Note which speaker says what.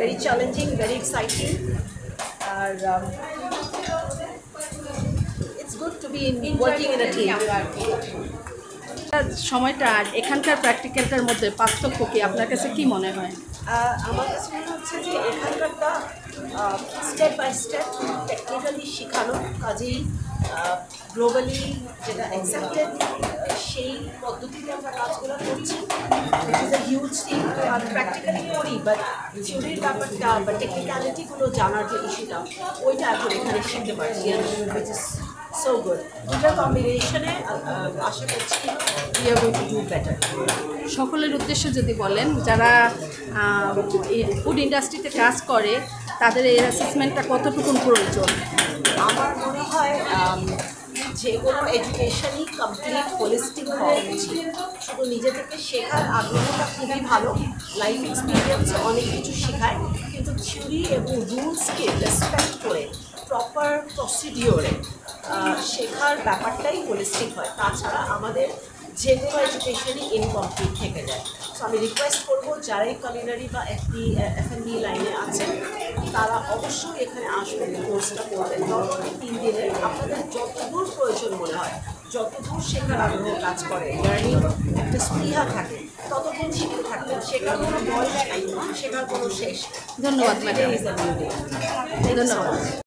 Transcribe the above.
Speaker 1: very challenging, very exciting. It's good to be working in a team.
Speaker 2: সময়টা আর এখানকার প্র্যাকটিক্যালটার মধ্যে পার্থক্য কি আপনার কাছে কি মনে হয়?
Speaker 1: আমার কাছে মনে হচ্ছে যে এখানকারটা স্টেপ বাই স্টেপ টেকনিক্যালি শেখানো, কাজেই গ্লোবালি যেটা অ্যাকসেপ্টেড সেই পদ্ধতিতে আমরা কাজগুলো করছি। It is a huge thing. আমি প্র্যাকটিক্যালি করি, বাট থিওরির ব্যাপারটা বা টেকনিক্যালিটিগুলো জানার যে ইস্যুটা ওইটা এখন এখানে শিখতে পারছি, which is so good. দুটার কম্বিনেশনে আশা করছি we are going to do better.
Speaker 2: সকলের উদ্দেশ্যে যদি বলেন যারা ফুড ইন্ডাস্ট্রিতে কাজ করে তাদের এই অ্যাসেসমেন্টটা কতটুকু প্রয়োজন?
Speaker 1: আমার মনে হয় যে কোনো এডুকেশনই কমপ্লিট হোলিস্টিক হওয়া উচিত। শুধু নিজে থেকে শেখার আগ্রহটা খুবই ভালো, লাইফ এক্সপিরিয়েন্সে অনেক কিছু শেখায়, কিন্তু থিওরি এবং রুলসকে রেসপেক্ট করে প্রপার প্রসিডিওরে শেখার ব্যাপারটাই হোলিস্টিক হয়। তাছাড়া আমাদের যে কোনো এডুকেশনই ইনকমপ্লিট থেকে যায়। সো আমি রিকোয়েস্ট করবো যারাই কুলিনারি বা F&B লাইনে আছেন তারা অবশ্যই এখানে আসবেন, কোর্সটা করবেন 10 থেকে 3 দিনে। আপনাদের যতদূর প্রয়োজন মনে হয়, যতদূর শেখার আগ্রহ কাজ করে, লার্নিং একটা স্পৃহা থাকে, ততদিন শিখতে থাকবেন। শেখার কোনো বয়স নেই, শেখার কোনো শেষ।
Speaker 2: ধন্যবাদ ম্যাডাম।
Speaker 1: ধন্যবাদ।